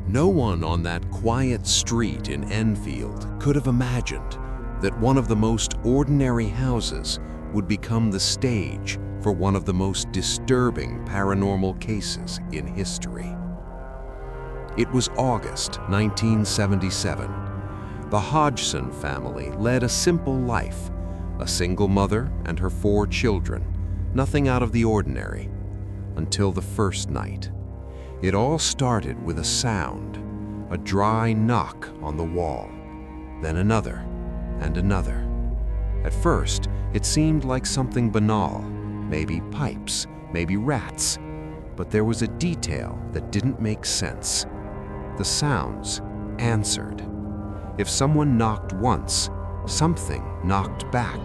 No one on that quiet street in Enfield could have imagined that one of the most ordinary houses would become the stage for one of the most disturbing paranormal cases in history. It was August 1977. The Hodgson family led a simple life, a single mother and her 4 children, nothing out of the ordinary, until the first night. It all started with a sound, a dry knock on the wall, then another and another. At first, it seemed like something banal, maybe pipes, maybe rats, but there was a detail that didn't make sense. The sounds answered. If someone knocked once, something knocked back.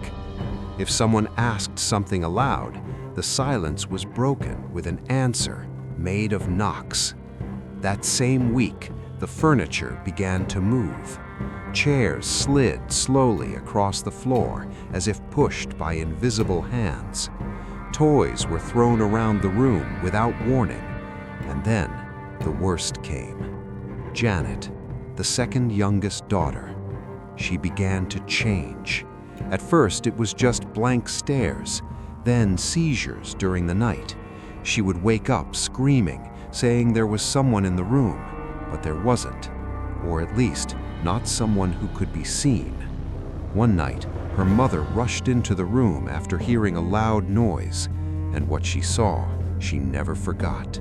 If someone asked something aloud, the silence was broken with an answer made of knocks. That same week, the furniture began to move. Chairs slid slowly across the floor as if pushed by invisible hands. Toys were thrown around the room without warning. And then the worst came. Janet, the second youngest daughter. She began to change. At first, it was just blank stares, then seizures during the night. She would wake up screaming, saying there was someone in the room, but there wasn't, or at least not someone who could be seen. One night, her mother rushed into the room after hearing a loud noise, and what she saw, she never forgot.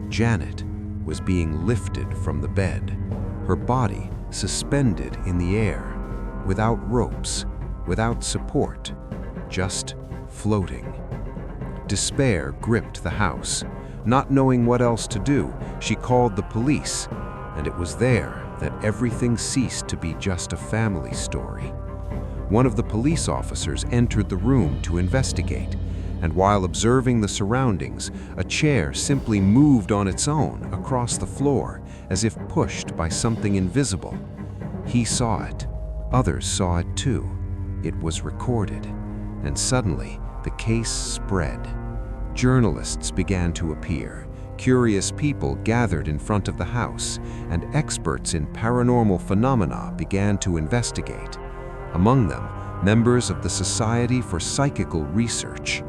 Janet was being lifted from the bed, her body suspended in the air, without ropes, without support, just floating. Despair gripped the house. Not knowing what else to do, she called the police, and it was there that everything ceased to be just a family story. One of the police officers entered the room to investigate, and while observing the surroundings, a chair simply moved on its own across the floor as if pushed by something invisible. He saw it. Others saw it too. It was recorded, and suddenly the case spread. Journalists began to appear. Curious people gathered in front of the house, and experts in paranormal phenomena began to investigate. Among them, members of the Society for Psychical Research.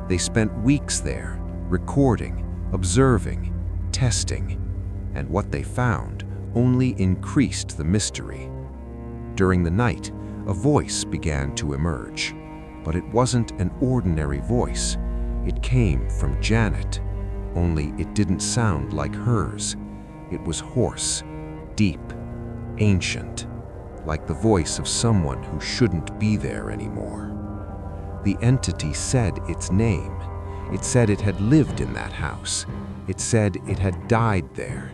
They spent weeks there, recording, observing, testing, and what they found only increased the mystery. During the night, a voice began to emerge, but it wasn't an ordinary voice. It came from Janet, only it didn't sound like hers. It was hoarse, deep, ancient, like the voice of someone who shouldn't be there anymore. The entity said its name. It said it had lived in that house. It said it had died there,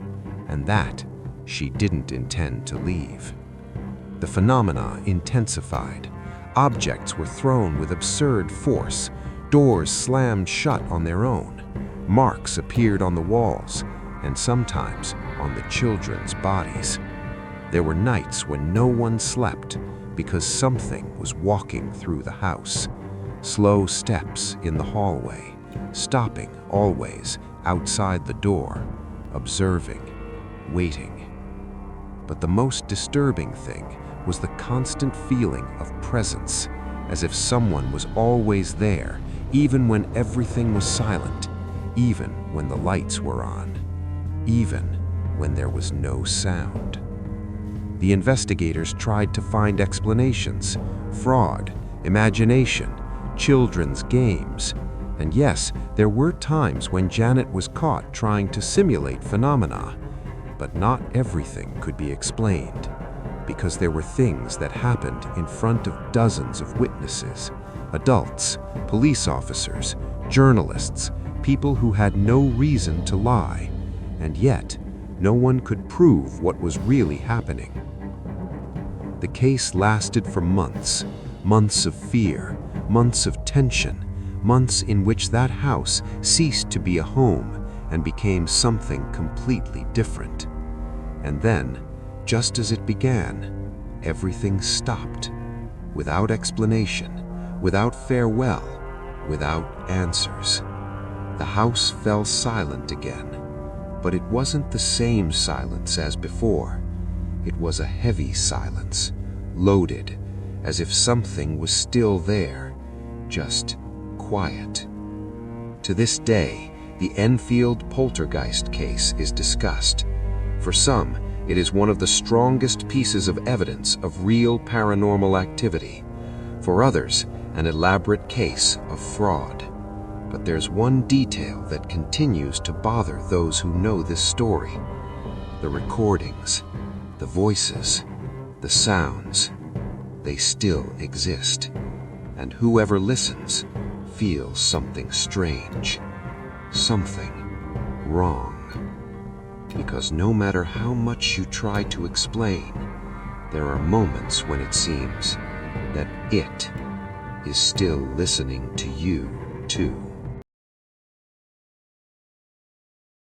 and that she didn't intend to leave. The phenomena intensified. Objects were thrown with absurd force. Doors slammed shut on their own. Marks appeared on the walls, and sometimes on the children's bodies. There were nights when no one slept because something was walking through the house. Slow steps in the hallway, stopping always outside the door, observing, waiting. But the most disturbing thing was the constant feeling of presence, as if someone was always there, even when everything was silent, even when the lights were on, even when there was no sound. The investigators tried to find explanations: fraud, imagination, children's games. And yes, there were times when Janet was caught trying to simulate phenomena, but not everything could be explained, because there were things that happened in front of dozens of witnesses, adults, police officers, journalists, people who had no reason to lie, and yet no one could prove what was really happening. The case lasted for months, months of fear, months of tension, months in which that house ceased to be a home and became something completely different. And then, just as it began, everything stopped, without explanation, without farewell, without answers. The house fell silent again. But it wasn't the same silence as before. It was a heavy silence, loaded, as if something was still there, just quiet. To this day, the Enfield Poltergeist case is discussed. For some, it is one of the strongest pieces of evidence of real paranormal activity. For others, an elaborate case of fraud. But there's one detail that continues to bother those who know this story. The recordings, the voices, the sounds, they still exist. And whoever listens feels something strange, something wrong. Because no matter how much you try to explain, there are moments when it seems that it is still listening to you, too.